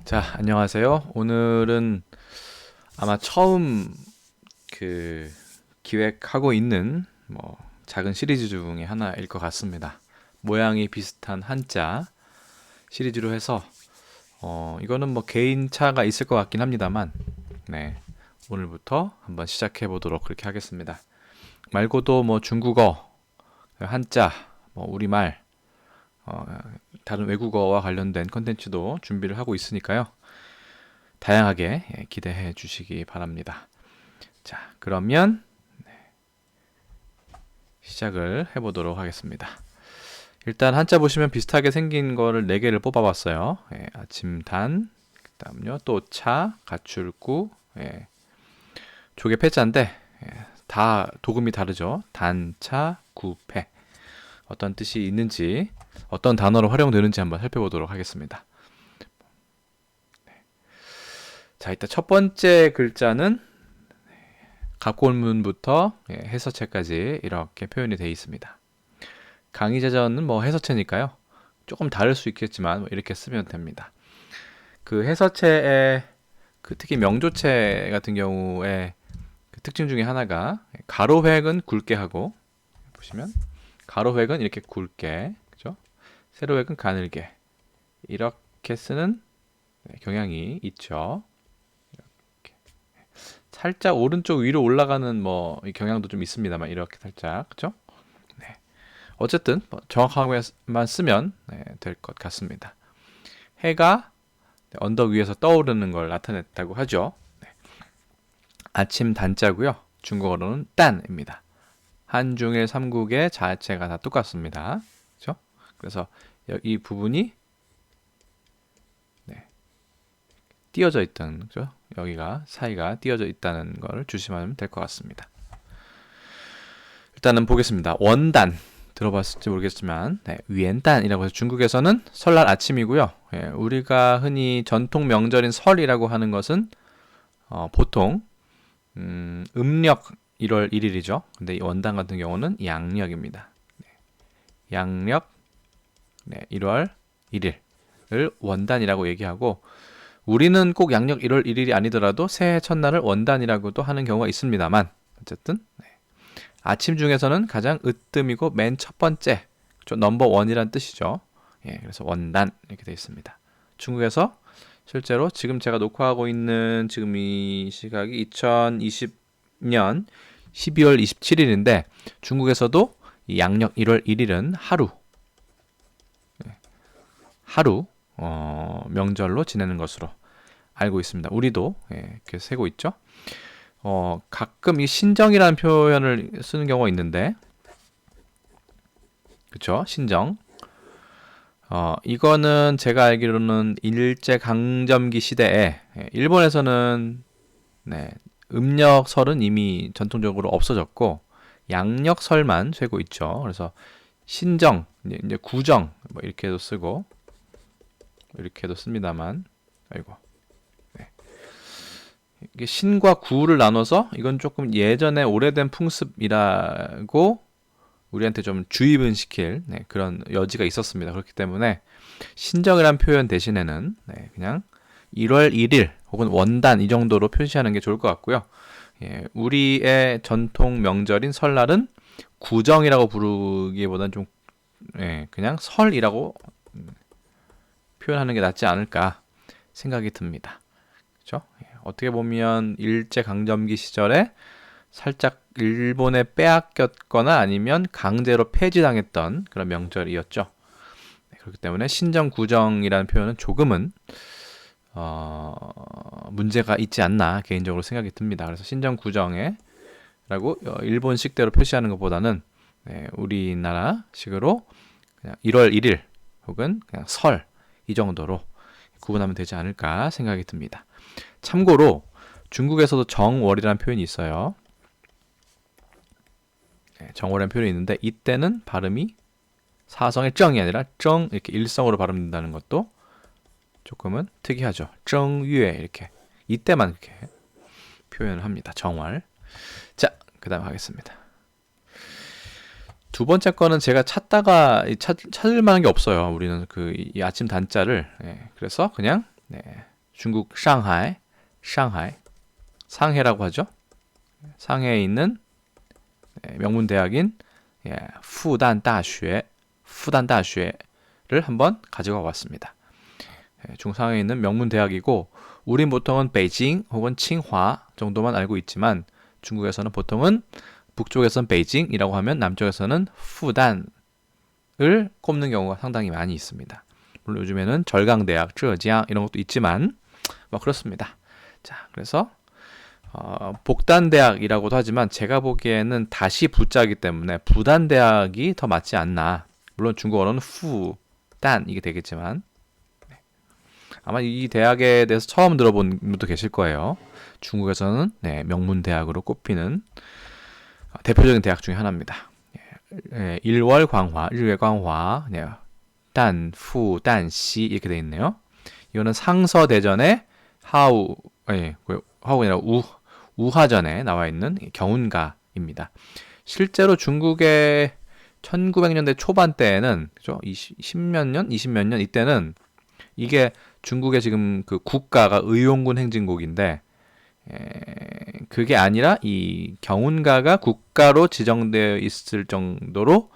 자, 안녕하세요. 오늘은 아마 처음 기획하고 있는 작은 시리즈 중에 하나일 것 같습니다. 모양이 비슷한 한자 시리즈로 해서 이거는 개인차가 있을 것 같긴 합니다만 네, 오늘부터 한번 시작해 보도록 그렇게 하겠습니다. 말고도 중국어, 한자, 우리말, 어, 다른 외국어와 관련된 컨텐츠도 준비를 하고 있으니까요. 다양하게 기대해 주시기 바랍니다. 자, 그러면 시작을 해보도록 하겠습니다. 일단 한자 보시면 비슷하게 생긴 거를 4개를 뽑아봤어요. 아침단, 그다음요 또차, 가출구, 조개 패자인데 다 도금이 다르죠. 단차, 구패. 어떤 뜻이 있는지, 어떤 단어로 활용되는지 한번 살펴보도록 하겠습니다. 자, 일단 첫 번째 글자는 갑골문부터 해서체까지 이렇게 표현이 되어 있습니다. 강의제전은 해서체니까요. 조금 다를 수 있겠지만 이렇게 쓰면 됩니다. 그 해서체의 특히 명조체 같은 경우에 그 특징 중에 하나가 가로획은 굵게 하고 보시면 가로획은 이렇게 굵게, 그죠? 세로획은 가늘게 이렇게 쓰는 경향이 있죠. 살짝 오른쪽 위로 올라가는 경향도 좀 있습니다만 이렇게 살짝, 그죠? 네. 어쨌든 정확하게만 쓰면 될 것 같습니다. 해가 언덕 위에서 떠오르는 걸 나타냈다고 하죠. 네. 아침 단자고요. 중국어로는 딴입니다. 한중일 삼국의 자체가 다 똑같습니다. 그렇죠? 그래서 이 부분이 띄어져 있던, 그죠? 여기가 사이가 띄어져 있다는 걸 주시면 될 것 같습니다. 일단은 보겠습니다. 원단 들어봤을지 모르겠지만 위엔단이라고 해서 중국에서는 설날 아침이고요. 우리가 흔히 전통 명절인 설이라고 하는 것은 보통 음력 1월 1일이죠. 근데 이 원단 같은 경우는 양력입니다. 양력 1월 1일을 원단이라고 얘기하고 우리는 꼭 양력 1월 1일이 아니더라도 새해 첫날을 원단이라고도 하는 경우가 있습니다만 어쨌든 아침 중에서는 가장 으뜸이고 맨 첫 번째, 넘버 원이란 뜻이죠. 그래서 원단 이렇게 되어 있습니다. 중국에서 실제로 지금 제가 녹화하고 있는 지금 이 시각이 2020년 12월 27일인데 중국에서도 이 양력 1월 1일은 하루 명절로 지내는 것으로 알고 있습니다. 우리도 이렇게 세고 있죠. 가끔 이 신정이라는 표현을 쓰는 경우가 있는데, 그쵸? 신정. 이거는 제가 알기로는 일제강점기 시대에 일본에서는 음력설은 이미 전통적으로 없어졌고 양력설만 쇠고 있죠. 그래서 신정, 이제 구정 이렇게도 쓰고 이렇게도 씁니다만, 아이고. 이게 신과 구를 나눠서 이건 조금 예전에 오래된 풍습이라고 우리한테 좀 주입은 시킬 그런 여지가 있었습니다. 그렇기 때문에 신정이란 표현 대신에는 그냥 1월 1일 혹은 원단 이 정도로 표시하는 게 좋을 것 같고요. 우리의 전통 명절인 설날은 구정이라고 부르기보다는 좀 그냥 설이라고 표현하는 게 낫지 않을까 생각이 듭니다. 그렇죠? 어떻게 보면 일제강점기 시절에 살짝 일본에 빼앗겼거나 아니면 강제로 폐지당했던 그런 명절이었죠. 그렇기 때문에 신정구정이라는 표현은 조금은 문제가 있지 않나 개인적으로 생각이 듭니다. 그래서 신정구정에 라고 일본식대로 표시하는 것보다는 우리나라식으로 그냥 1월 1일 혹은 그냥 설 이 정도로 구분하면 되지 않을까 생각이 듭니다. 참고로 중국에서도 정월이라는 표현이 있어요. 정월이라는 표현이 있는데 이때는 발음이 사성의 정이 아니라 정 이렇게 일성으로 발음된다는 것도 조금은 특이하죠. 정유에 이렇게 이때만 이렇게 표현을 합니다. 정월. 자, 그다음 하겠습니다. 두 번째 거는 제가 찾을 만한 게 없어요. 우리는 이 아침 단자를 그래서 그냥 중국 상하이, 상해라고 하죠. 상해에 있는 명문 대학인 푸단 다쉐, 를 한번 가져가 왔습니다. 중상해에 있는 명문 대학이고 우린 보통은 베이징 혹은 칭화 정도만 알고 있지만 중국에서는 보통은 북쪽에서는 베이징이라고 하면 남쪽에서는 푸단을 꼽는 경우가 상당히 많이 있습니다. 물론 요즘에는 절강대학,浙江 이런 것도 있지만 뭐 그렇습니다. 자, 그래서 복단대학이라고도 하지만 제가 보기에는 다시 부자이기 때문에 부단대학이 더 맞지 않나. 물론 중국어로는 후단 이게 되겠지만 아마 이 대학에 대해서 처음 들어본 분도 계실 거예요. 중국에서는 명문대학으로 꼽히는 대표적인 대학 중에 하나입니다. 일월광화, 일외광화, 단푸단시 이렇게 돼 있네요. 이거는 상서대전의 하우가 아니라 우화전에 나와 있는 경운가입니다. 실제로 중국의 1900년대 초반 때에는 그죠? 20몇 년 이때는 이게 중국의 지금 그 국가가 의용군 행진곡인데 그게 아니라 이 경운가가 국가로 지정되어 있을 정도로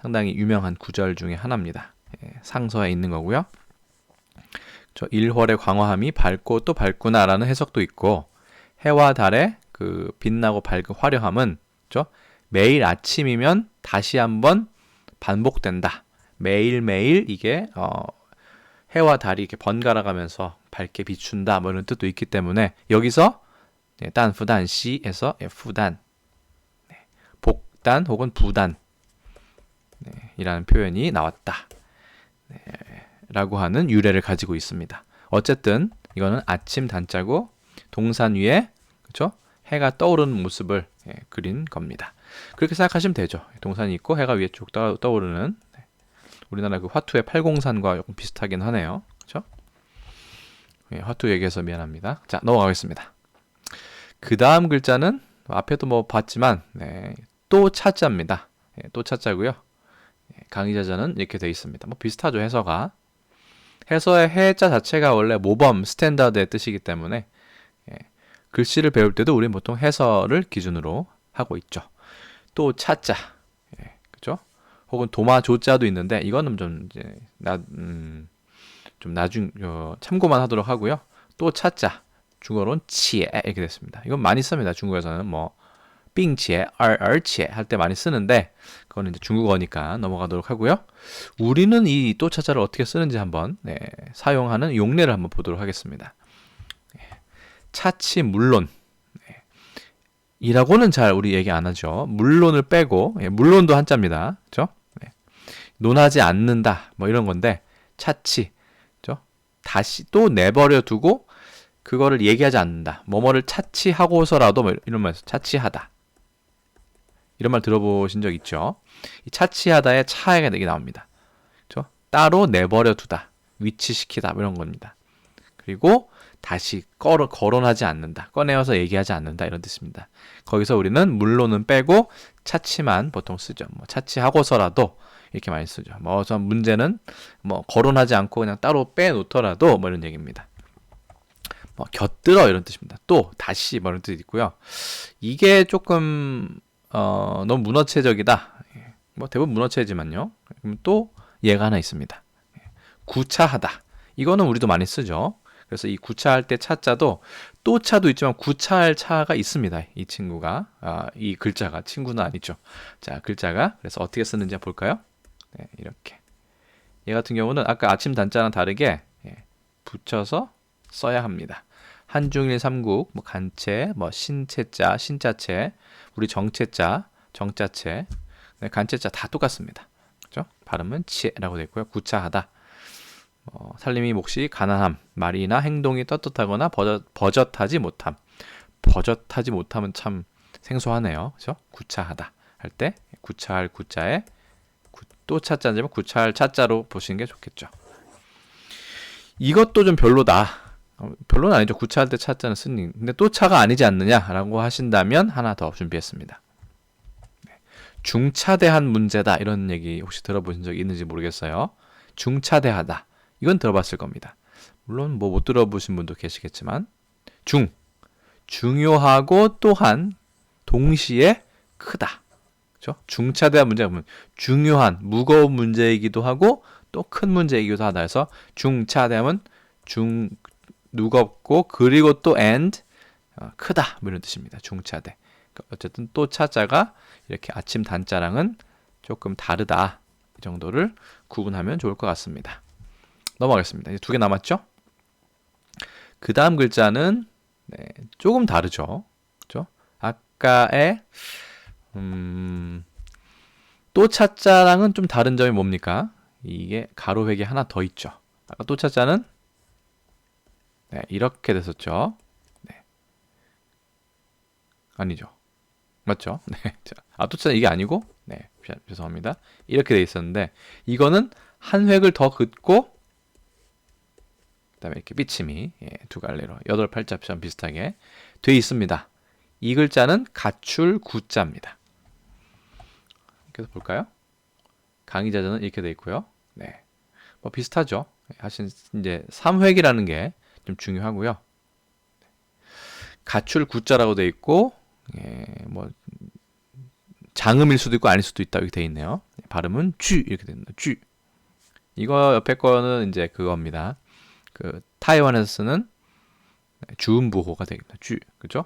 상당히 유명한 구절 중에 하나입니다. 상서에 있는 거고요. 일월의 광화함이 밝고 또 밝구나라는 해석도 있고 해와 달의 그 빛나고 밝은 화려함은 매일 아침이면 다시 한번 반복된다. 매일매일 이게 해와 달이 이렇게 번갈아 가면서 밝게 비춘다 뭐 이런 뜻도 있기 때문에 여기서 단푸단시에서 푸단 복단 혹은 부단 이라는 표현이 나왔다 라고 하는 유래를 가지고 있습니다. 어쨌든 이거는 아침 단자고 동산 위에 그렇죠? 해가 떠오르는 모습을 그린 겁니다. 그렇게 생각하시면 되죠. 동산이 있고 해가 위에 쭉 떠오르는 우리나라 그 화투의 팔공산과 조금 비슷하긴 하네요. 그렇죠? 화투 얘기해서 미안합니다. 자, 넘어가겠습니다. 그 다음 글자는 앞에도 뭐 봤지만 또 차자입니다. 또 차자고요. 강의자자는 이렇게 되어 있습니다. 뭐 비슷하죠, 해서가. 해서의 해자 자체가 원래 모범 스탠다드의 뜻이기 때문에 글씨를 배울 때도 우리는 보통 해서를 기준으로 하고 있죠. 또 차자, 그죠? 혹은 도마 조자도 있는데 이거는 좀 이제 좀 나중 참고만 하도록 하고요. 또 차자, 중국어로는 치에 이렇게 됐습니다. 이건 많이 씁니다. 중국에서는 뭐 빙치에, 얼치에 할 때 많이 쓰는데 그거는 이제 중국어니까 넘어가도록 하고요. 우리는 이 또 차자를 어떻게 쓰는지 한번 사용하는 용례를 한번 보도록 하겠습니다. 차치 물론 이라고는 잘 우리 얘기 안 하죠. 물론을 빼고 물론도 한자입니다. 그렇죠? 논하지 않는다 뭐 이런 건데 차치 그렇죠? 다시 또 내버려 두고 그거를 얘기하지 않는다. 뭐뭐를 차치하고서라도 뭐 이런 말에서 차치하다. 이런 말 들어보신 적 있죠? 이 차치하다에 차이가 되게 나옵니다. 그렇죠? 따로 내버려 두다. 위치시키다 뭐 이런 겁니다. 그리고 다시 거론하지 않는다. 꺼내어서 얘기하지 않는다. 이런 뜻입니다. 거기서 우리는 물론은 빼고 차치만 보통 쓰죠. 뭐 차치하고서라도 이렇게 많이 쓰죠. 뭐 전 문제는 뭐 거론하지 않고 그냥 따로 빼놓더라도 뭐 이런 얘기입니다. 뭐 곁들어 이런 뜻입니다. 또 다시 뭐 이런 뜻이 있고요. 이게 조금 너무 문어체적이다. 뭐 대부분 문어체지만요. 그럼 또 얘가 하나 있습니다. 구차하다. 이거는 우리도 많이 쓰죠. 그래서 이 구차할 때 차자도 또 차도 있지만 구차할 차가 있습니다. 이 친구가 이 글자가 친구는 아니죠. 자, 글자가 그래서 어떻게 쓰는지 볼까요? 이렇게 얘 같은 경우는 아까 아침 단자랑 다르게 붙여서 써야 합니다. 한중일 삼국, 뭐 간체, 뭐 신체자, 신자체, 우리 정체자, 정자체, 간체자 다 똑같습니다. 그렇죠? 발음은 치에라고 되어 있고요. 구차하다. 살림이 몫이 가난함, 말이나 행동이 떳떳하거나 버젓하지 못함. 버젓하지 못함은 참 생소하네요. 그렇죠? 구차하다 할 때 구차할 구자에 또 차자면 구차할 차자로 보시는 게 좋겠죠. 이것도 좀 별로다. 별로는 아니죠. 구차할 때 차자는 쓰니. 근데 또 차가 아니지 않느냐라고 하신다면 하나 더 준비했습니다. 중차대한 문제다. 이런 얘기 혹시 들어보신 적 있는지 모르겠어요. 중차대하다. 이건 들어봤을 겁니다. 물론 뭐 못 들어보신 분도 계시겠지만 중요하고 또한 동시에 크다. 그렇죠? 중차대한 문제가 보면 중요한 무거운 문제이기도 하고 또 큰 문제이기도 하다 해서 중차대함은 무겁고 그리고 또 and 크다 뭐 이런 뜻입니다. 중차대. 그러니까 어쨌든 또 차자가 이렇게 아침 단자랑은 조금 다르다. 이 정도를 구분하면 좋을 것 같습니다. 넘어가겠습니다. 이제 2개 남았죠? 그 다음 글자는 조금 다르죠. 그렇죠? 아까의 또 차자랑은 좀 다른 점이 뭡니까? 이게 가로획이 하나 더 있죠. 아까 또 차자는 이렇게 됐었죠. 아니죠. 맞죠? 또 차자 이게 아니고 죄송합니다. 이렇게 돼 있었는데 이거는 한 획을 더 긋고 그다음에 이렇게 삐침이 두 갈래로 8, 8자처럼 비슷하게 돼 있습니다. 이 글자는 가출 구자입니다. 그래서 볼까요? 강의자전은 이렇게 돼 있고요. 뭐 비슷하죠. 사실 이제 3획이라는 게 좀 중요하고요. 가출 구자라고 돼 있고 뭐 장음일 수도 있고 아닐 수도 있다 이렇게 돼 있네요. 발음은 쥐 이렇게 됩니다. 쥐. 이거 옆에 거는 이제 그겁니다. 그 타이완에서 쓰는 주음부호가 되겠다. 쥐. 그죠?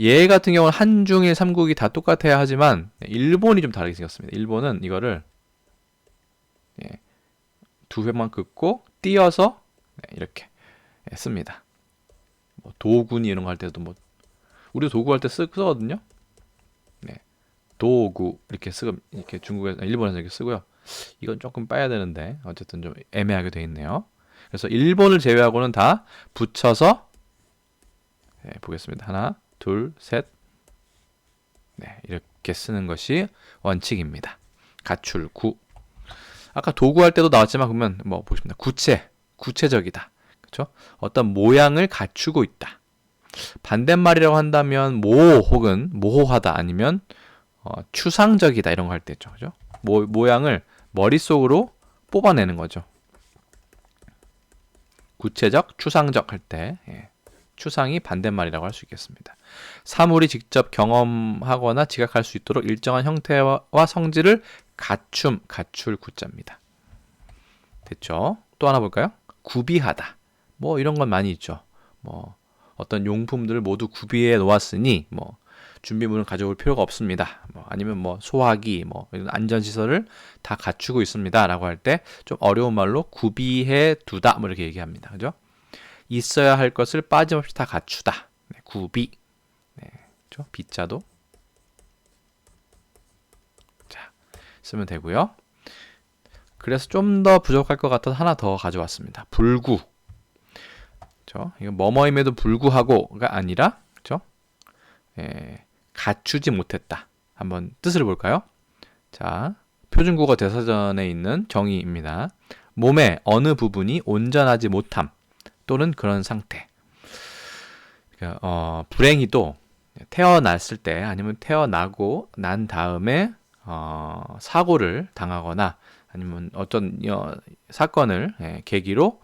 얘 같은 경우는 한중일 삼국이 다 똑같아야 하지만 일본이 좀 다르게 생겼습니다. 일본은 이거를 두 획만 긋고 띄어서 이렇게 씁니다. 뭐 도군이 이런 거 할 때도 뭐 우리도 도구 할 때 쓰거든요. 도구 이렇게 이렇게 중국에서 일본에서 이렇게 쓰고요. 이건 조금 빠야 되는데 어쨌든 좀 애매하게 돼 있네요. 그래서 일본을 제외하고는 다 붙여서 보겠습니다. 하나, 둘, 셋. 이렇게 쓰는 것이 원칙입니다. 가출구. 아까 도구 할 때도 나왔지만 그러면 뭐 보십니다. 구체적이다. 그렇죠? 어떤 모양을 갖추고 있다. 반대말이라고 한다면 모호 혹은 모호하다 아니면 추상적이다 이런 거 할 때 있죠. 그죠? 모양을 머릿속으로 뽑아내는 거죠. 구체적, 추상적 할 때 추상이 반대말이라고 할 수 있겠습니다. 사물이 직접 경험하거나 지각할 수 있도록 일정한 형태와 성질을 가출 구자입니다. 됐죠? 또 하나 볼까요? 구비하다. 뭐 이런 건 많이 있죠. 뭐 어떤 용품들을 모두 구비해 놓았으니 뭐 준비물을 가져올 필요가 없습니다. 뭐 아니면 뭐 소화기, 뭐 이런 안전 시설을 다 갖추고 있습니다라고 할 때 좀 어려운 말로 구비해 두다 뭐 이렇게 얘기합니다. 그죠? 있어야 할 것을 빠짐없이 다 갖추다. 구비. 그죠? 비자도 자 쓰면 되고요. 그래서 좀 더 부족할 것 같아서 하나 더 가져왔습니다. 불구. 그렇죠? 이거 뭐뭐임에도 불구하고가 아니라 그렇죠? 갖추지 못했다. 한번 뜻을 볼까요? 자, 표준국어 대사전에 있는 정의입니다. 몸의 어느 부분이 온전하지 못함 또는 그런 상태. 그러니까, 불행히도 태어났을 때 아니면 태어나고 난 다음에 사고를 당하거나 아니면 어떤 사건을 계기로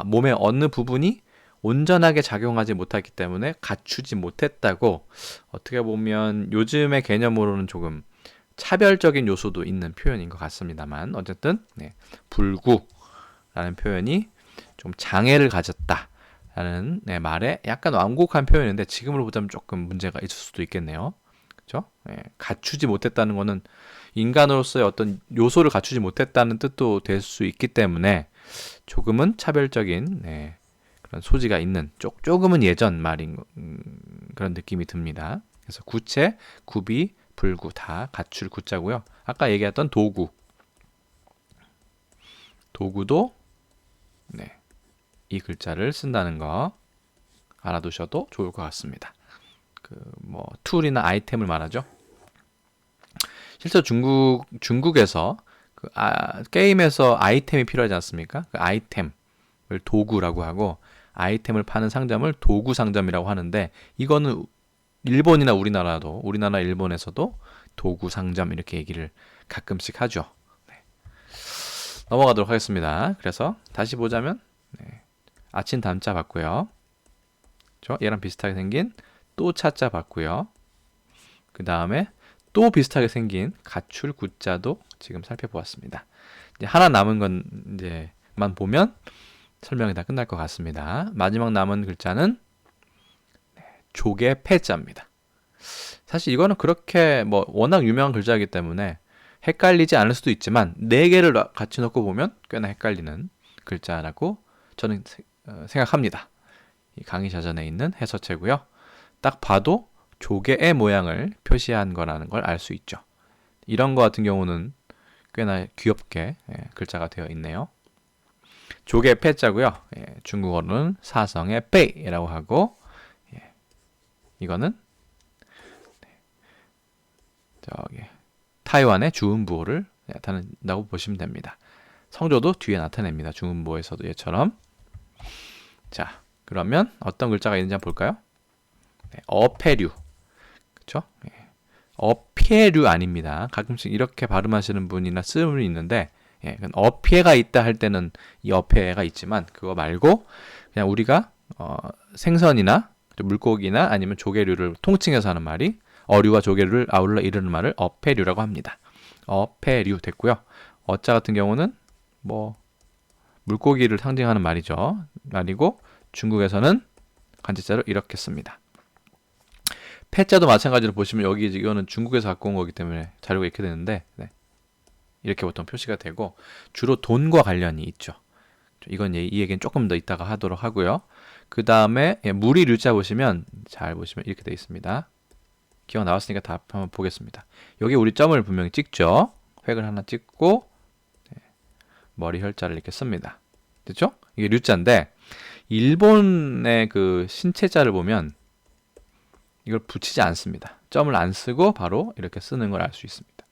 몸의 어느 부분이 온전하게 작용하지 못했기 때문에 갖추지 못했다고 어떻게 보면 요즘의 개념으로는 조금 차별적인 요소도 있는 표현인 것 같습니다만 어쨌든 불구라는 표현이 좀 장애를 가졌다라는 말에 약간 완곡한 표현인데 지금으로 보자면 조금 문제가 있을 수도 있겠네요. 그렇죠? 갖추지 못했다는 거는 인간으로서의 어떤 요소를 갖추지 못했다는 뜻도 될 수 있기 때문에 조금은 차별적인 그런 소지가 있는 조금은 예전 말인 그런 느낌이 듭니다. 그래서 구체, 구비, 불구 다 갖출 구자고요. 아까 얘기했던 도구도 이 글자를 쓴다는 거 알아두셔도 좋을 것 같습니다. 뭐 툴이나 아이템을 말하죠. 실제 중국에서 게임에서 아이템이 필요하지 않습니까? 그 아이템을 도구라고 하고 아이템을 파는 상점을 도구 상점이라고 하는데 이거는 일본이나 우리나라 일본에서도 도구 상점 이렇게 얘기를 가끔씩 하죠. 넘어가도록 하겠습니다. 그래서 다시 보자면 아침 담자 봤고요. 그렇죠? 얘랑 비슷하게 생긴 또 차자 봤고요. 그 다음에 또 비슷하게 생긴 가출 구자도 지금 살펴보았습니다. 이제 하나 남은 건 이제만 보면 설명이 다 끝날 것 같습니다. 마지막 남은 글자는 조개 패자입니다. 사실 이거는 그렇게 뭐 워낙 유명한 글자이기 때문에 헷갈리지 않을 수도 있지만 네 개를 같이 넣고 보면 꽤나 헷갈리는 글자라고 저는 생각합니다. 이 강의자전에 있는 해서체고요. 딱 봐도 조개의 모양을 표시한 거라는 걸 알 수 있죠. 이런 거 같은 경우는 꽤나 귀엽게 글자가 되어 있네요. 조개 패자고요. 중국어로는 사성의 빼이라고 하고 이거는 저기 타이완의 주음부호를 나타낸다고 보시면 됩니다. 성조도 뒤에 나타냅니다. 주음부호에서도 얘처럼. 자, 그러면 어떤 글자가 있는지 한번 볼까요? 어패류. 그렇죠? 어피해류 아닙니다. 가끔씩 이렇게 발음하시는 분이나 쓰는 분이 있는데 어피해가 있다 할 때는 이 어피해가 있지만 그거 말고 그냥 우리가 생선이나 물고기나 아니면 조개류를 통칭해서 하는 말이 어류와 조개류를 아울러 이르는 말을 어패류라고 합니다. 어패류 됐고요. 어자 같은 경우는 뭐 물고기를 상징하는 말이죠. 말이고 중국에서는 간제자로 이렇게 씁니다. 패자도 마찬가지로 보시면 여기 이거는 중국에서 갖고 온 거기 때문에 자료가 이렇게 되는데 이렇게 보통 표시가 되고 주로 돈과 관련이 있죠. 이건 이 얘기는 조금 더 이따가 하도록 하고요. 그 다음에 무리 류자 보시면 잘 보시면 이렇게 되어 있습니다. 기억 나왔으니까 다 한번 보겠습니다. 여기 우리 점을 분명히 찍죠. 획을 하나 찍고 머리 혈자를 이렇게 씁니다. 됐죠? 이게 류자인데 일본의 그 신체자를 보면 이걸 붙이지 않습니다. 점을 안 쓰고 바로 이렇게 쓰는 걸 알 수 있습니다.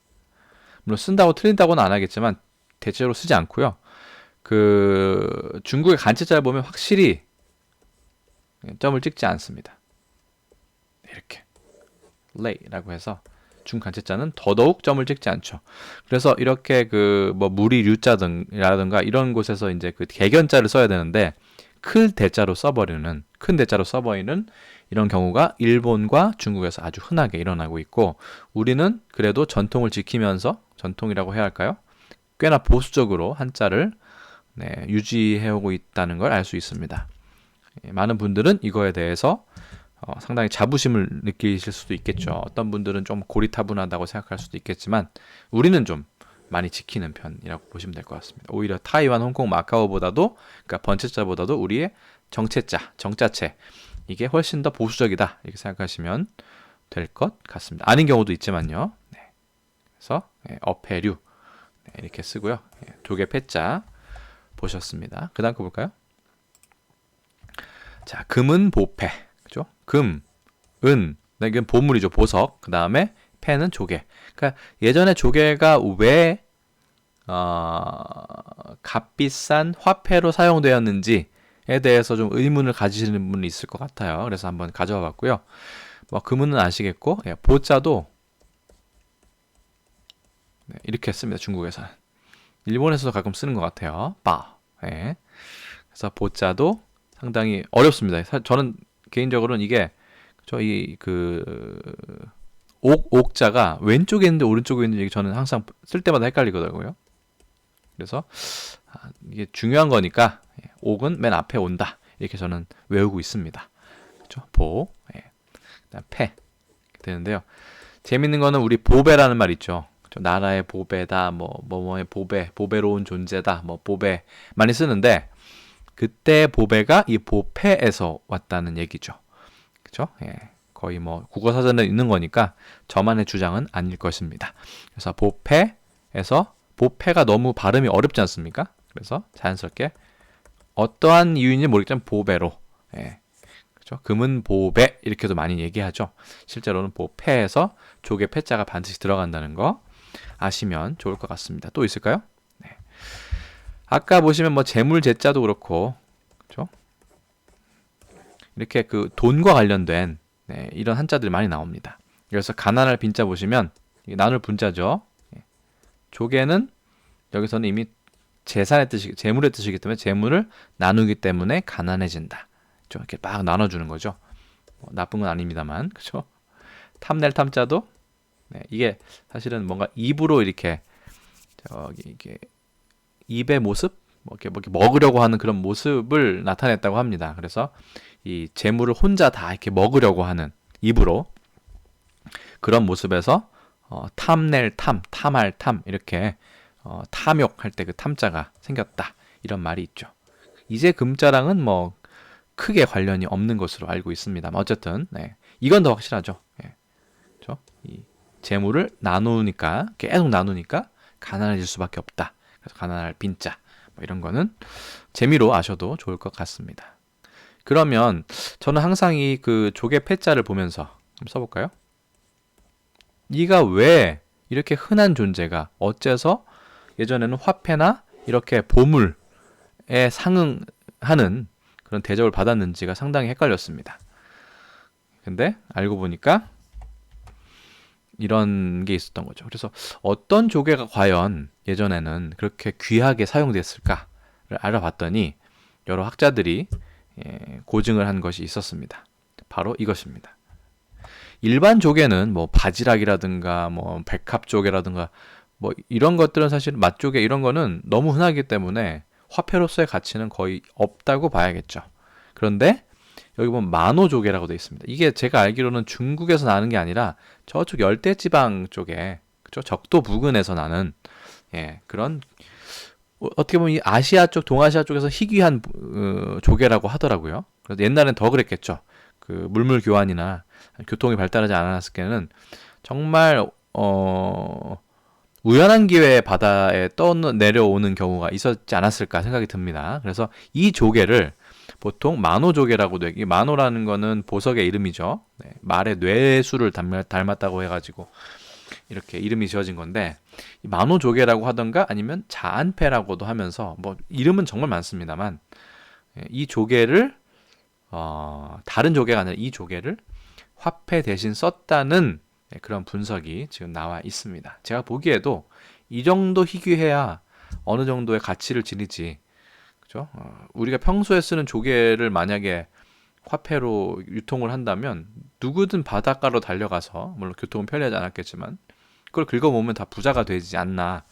물론 쓴다고 틀린다고는 안 하겠지만 대체로 쓰지 않고요. 그 중국의 간체자를 보면 확실히 점을 찍지 않습니다. 이렇게 레이라고 해서 중간체자는 더더욱 점을 찍지 않죠. 그래서 이렇게 그 뭐 무리 류자라든가 이런 곳에서 이제 그 개견자를 써야 되는데 큰 대자로 써버리는 이런 경우가 일본과 중국에서 아주 흔하게 일어나고 있고 우리는 그래도 전통을 지키면서 전통이라고 해야 할까요? 꽤나 보수적으로 한자를 유지해오고 있다는 걸 알 수 있습니다. 많은 분들은 이거에 대해서 상당히 자부심을 느끼실 수도 있겠죠. 어떤 분들은 좀 고리타분하다고 생각할 수도 있겠지만 우리는 좀 많이 지키는 편이라고 보시면 될 것 같습니다. 오히려 타이완, 홍콩, 마카오보다도 그러니까 번체자보다도 우리의 정체자, 정자체 이게 훨씬 더 보수적이다 이렇게 생각하시면 될 것 같습니다. 아닌 경우도 있지만요. 그래서 어패류 이렇게 쓰고요. 조개 패자 보셨습니다. 그 다음 거 볼까요? 자, 금은 보패. 그죠? 금, 은, 이건 보물이죠. 보석. 그 다음에 패는 조개. 그러니까 예전에 조개가 왜 값비싼 화폐로 사용되었는지에 대해서 좀 의문을 가지시는 분이 있을 것 같아요. 그래서 한번 가져와 봤고요. 뭐 금은 아시겠고 보자도 이렇게 씁니다. 중국에서는. 일본에서도 가끔 쓰는 것 같아요. 빠. 그래서 보자도 상당히 어렵습니다. 저는 개인적으로는 이게 저희 그 옥자가 왼쪽에 있는데 오른쪽에 있는지 저는 항상 쓸 때마다 헷갈리거든요. 그래서 이게 중요한 거니까 옥은 맨 앞에 온다. 이렇게 저는 외우고 있습니다. 그렇죠? 보, 그다음 패 되는데요. 재밌는 거는 우리 보배라는 말 있죠. 나라의 보배다, 뭐의 보배, 보배로운 존재다, 뭐 보배 많이 쓰는데 그때 보배가 이 보패에서 왔다는 얘기죠. 그렇죠? 거의 뭐 국어사전에 있는 거니까 저만의 주장은 아닐 것입니다. 그래서 보패에서 보패가 너무 발음이 어렵지 않습니까? 그래서 자연스럽게 어떠한 이유인지 모르겠지만 보배로 그렇죠? 금은 보배 이렇게도 많이 얘기하죠. 실제로는 보패에서 조개 패자가 반드시 들어간다는 거 아시면 좋을 것 같습니다. 또 있을까요? 아까 보시면 뭐 재물 제자도 그렇고 그렇죠? 이렇게 그 돈과 관련된 이런 한자들이 많이 나옵니다. 그래서 가난할 빈자 보시면 이게 나눌 분자죠. 조개는 여기서는 이미 재산의 뜻이 재물의 뜻이기 때문에 재물을 나누기 때문에 가난해진다. 좀 이렇게 막 나눠주는 거죠. 나쁜 건 아닙니다만, 그렇죠? 탐낼 탐자도 네, 이게 사실은 뭔가 입으로 이렇게 이게 입의 모습, 뭐 이렇게 먹으려고 하는 그런 모습을 나타냈다고 합니다. 그래서 이 재물을 혼자 다 이렇게 먹으려고 하는 입으로 그런 모습에서 탐낼 탐, 탐할 탐 이렇게 탐욕할 때 그 탐자가 생겼다 이런 말이 있죠. 이제 금자랑은 뭐 크게 관련이 없는 것으로 알고 있습니다만 어쨌든 네, 이건 더 확실하죠. 네, 그렇죠? 이 재물을 나누니까 계속 나누니까 가난해질 수밖에 없다. 그래서 가난할 빈자 뭐 이런 거는 재미로 아셔도 좋을 것 같습니다. 그러면 저는 항상 이 그 조개 패자를 보면서 한번 써볼까요? 이가 왜 이렇게 흔한 존재가 어째서 예전에는 화폐나 이렇게 보물에 상응하는 그런 대접을 받았는지가 상당히 헷갈렸습니다. 근데 알고 보니까 이런 게 있었던 거죠. 그래서 어떤 조개가 과연 예전에는 그렇게 귀하게 사용됐을까를 알아봤더니 여러 학자들이 고증을 한 것이 있었습니다. 바로 이것입니다. 일반 조개는 뭐 바지락이라든가 뭐 백합조개라든가 뭐 이런 것들은 사실 맛조개 이런 거는 너무 흔하기 때문에 화폐로서의 가치는 거의 없다고 봐야겠죠. 그런데 여기 보면 만호조개라고 되어 있습니다. 이게 제가 알기로는 중국에서 나는 게 아니라 저쪽 열대지방 쪽에 그죠? 적도 부근에서 나는 그런 어떻게 보면 이 아시아 쪽, 동아시아 쪽에서 희귀한 조개라고 하더라고요. 그래서 옛날엔 더 그랬겠죠. 그 물물 교환이나 교통이 발달하지 않았을 때는 정말 우연한 기회에 바다에 내려오는 경우가 있었지 않았을까 생각이 듭니다. 그래서 이 조개를 보통 만호조개라고 되기 만호라는 거는 보석의 이름이죠. 네, 말의 뇌수를 닮았다고 해가지고 이렇게 이름이 지어진 건데 만호조개라고 하던가 아니면 자안패라고도 하면서 뭐 이름은 정말 많습니다만 이 조개를 다른 조개가 아니라 이 조개를 화폐 대신 썼다는 그런 분석이 지금 나와 있습니다. 제가 보기에도 이 정도 희귀해야 어느 정도의 가치를 지니지, 그죠? 우리가 평소에 쓰는 조개를 만약에 화폐로 유통을 한다면 누구든 바닷가로 달려가서 물론 교통은 편리하지 않았겠지만 그걸 긁어모으면 다 부자가 되지 않나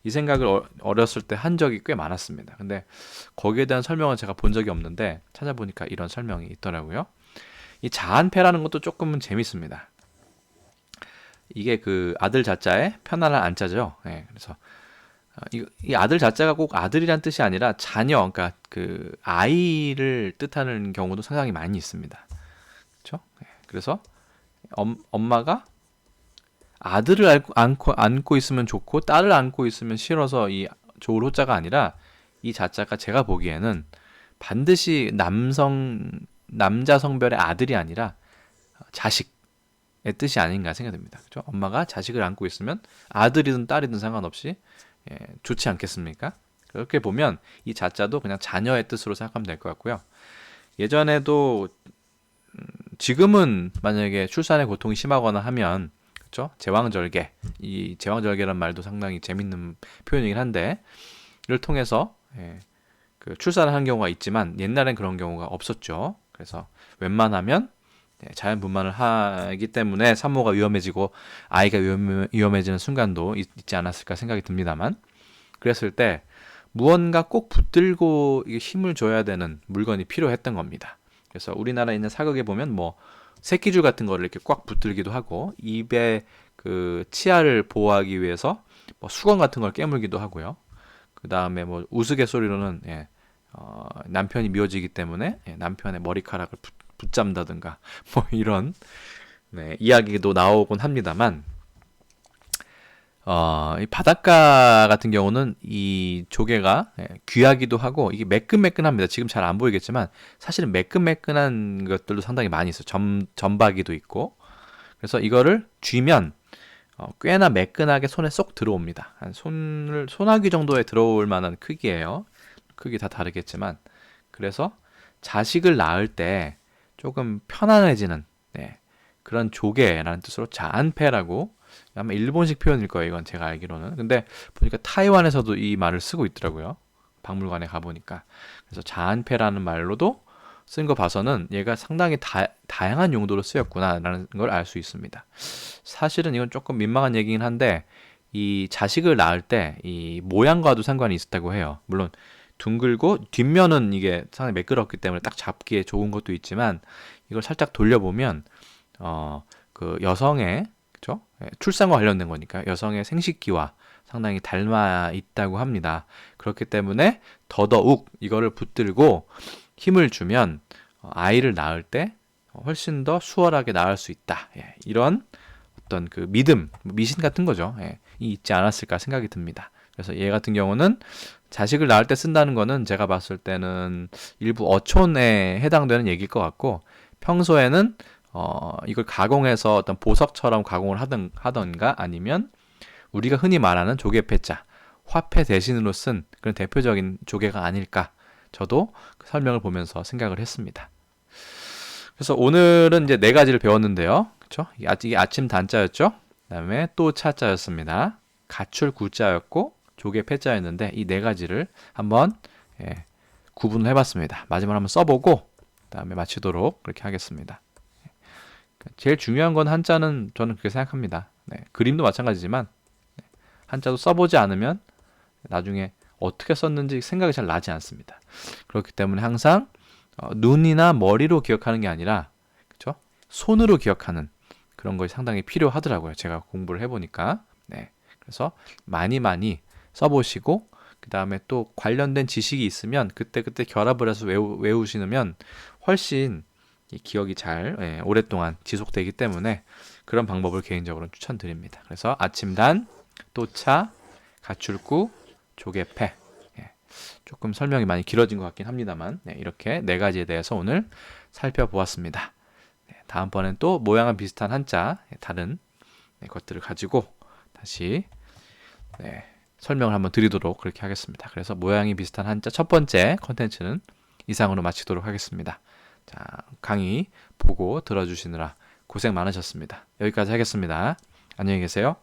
이 생각을 어렸을 때 한 적이 꽤 많았습니다. 근데 거기에 대한 설명은 제가 본 적이 없는데 찾아보니까 이런 설명이 있더라고요. 이 자안패라는 것도 조금은 재밌습니다. 이게 그 아들 자자에 편안한 안자죠. 그래서 이 아들 자자가 꼭 아들이란 뜻이 아니라 자녀, 그러니까 그 아이를 뜻하는 경우도 상당히 많이 있습니다. 그렇죠? 그래서 엄마가 아들을 안고 있으면 좋고 딸을 안고 있으면 싫어서 이 좋을 호자가 아니라 이 자자가 제가 보기에는 반드시 남자 성별의 아들이 아니라 자식의 뜻이 아닌가 생각됩니다. 그렇죠? 엄마가 자식을 안고 있으면 아들이든 딸이든 상관없이 좋지 않겠습니까? 그렇게 보면 이 자자도 그냥 자녀의 뜻으로 생각하면 될 것 같고요. 예전에도 지금은 만약에 출산의 고통이 심하거나 하면 그렇죠? 제왕절개, 이 제왕절개란 말도 상당히 재밌는 표현이긴 한데 이를 통해서 그 출산을 하는 경우가 있지만 옛날엔 그런 경우가 없었죠. 그래서 웬만하면 자연분만을 하기 때문에 산모가 위험해지고 아이가 위험해지는 순간도 있지 않았을까 생각이 듭니다만 그랬을 때 무언가 꼭 붙들고 힘을 줘야 되는 물건이 필요했던 겁니다. 그래서 우리나라에 있는 사극에 보면 뭐 새끼줄 같은 거를 이렇게 꽉 붙들기도 하고 입에 그 치아를 보호하기 위해서 뭐 수건 같은 걸 깨물기도 하고요. 그 다음에 뭐 우스갯소리로는 남편이 미워지기 때문에 남편의 머리카락을 붙잡는다든가 뭐 이런 이야기도 나오곤 합니다만 이 바닷가 같은 경우는 이 조개가 귀하기도 하고 이게 매끈매끈합니다. 지금 잘 안 보이겠지만 사실은 매끈매끈한 것들도 상당히 많이 있어요. 점박이도 있고 그래서 이거를 쥐면 꽤나 매끈하게 손에 쏙 들어옵니다. 한 소나기 정도에 들어올 만한 크기예요. 크기 다 다르겠지만 그래서 자식을 낳을 때 조금 편안해지는 그런 조개라는 뜻으로 자안패라고 아마 일본식 표현일 거예요. 이건 제가 알기로는. 근데 보니까 타이완에서도 이 말을 쓰고 있더라고요. 박물관에 가보니까. 그래서 자한패라는 말로도 쓴 거 봐서는 얘가 상당히 다양한 용도로 쓰였구나라는 걸 알 수 있습니다. 사실은 이건 조금 민망한 얘기긴 한데 이 자식을 낳을 때 이 모양과도 상관이 있었다고 해요. 물론 둥글고 뒷면은 이게 상당히 매끄럽기 때문에 딱 잡기에 좋은 것도 있지만 이걸 살짝 돌려보면 그 여성의 그죠? 예, 출산과 관련된 거니까 여성의 생식기와 상당히 닮아 있다고 합니다. 그렇기 때문에 더더욱 이거를 붙들고 힘을 주면 아이를 낳을 때 훨씬 더 수월하게 낳을 수 있다. 예, 이런 어떤 그 믿음, 미신 같은 거죠. 예, 이 있지 않았을까 생각이 듭니다. 그래서 얘 같은 경우는 자식을 낳을 때 쓴다는 거는 제가 봤을 때는 일부 어촌에 해당되는 얘기일 것 같고 평소에는 이걸 가공해서 어떤 보석처럼 가공을 하던가 아니면 우리가 흔히 말하는 조개패자, 화폐 대신으로 쓴 그런 대표적인 조개가 아닐까 저도 그 설명을 보면서 생각을 했습니다. 그래서 오늘은 이제 네 가지를 배웠는데요. 그쵸? 이게 아침 단자였죠? 그 다음에 또 차자였습니다. 가출 구자였고 조개 패자였는데 이 네 가지를 한번 구분을 해봤습니다. 마지막으로 한번 써보고 그 다음에 마치도록 그렇게 하겠습니다. 제일 중요한 건 한자는 저는 그렇게 생각합니다. 네, 그림도 마찬가지지만 한자도 써보지 않으면 나중에 어떻게 썼는지 생각이 잘 나지 않습니다. 그렇기 때문에 항상 눈이나 머리로 기억하는 게 아니라 그쵸? 손으로 기억하는 그런 것이 상당히 필요하더라고요. 제가 공부를 해보니까. 네, 그래서 많이 써보시고 그 다음에 또 관련된 지식이 있으면 그때그때 결합을 해서 외우시면 훨씬 기억이 잘 오랫동안 지속되기 때문에 그런 방법을 개인적으로 추천드립니다. 그래서 아침단, 또차, 가출구, 조개패 조금 설명이 많이 길어진 것 같긴 합니다만 이렇게 네 가지에 대해서 오늘 살펴보았습니다. 다음번엔 또 모양은 비슷한 한자 다른 것들을 가지고 다시 설명을 한번 드리도록 그렇게 하겠습니다. 그래서 모양이 비슷한 한자 첫 번째 컨텐츠는 이상으로 마치도록 하겠습니다. 자, 강의 보고 들어주시느라 고생 많으셨습니다. 여기까지 하겠습니다. 안녕히 계세요.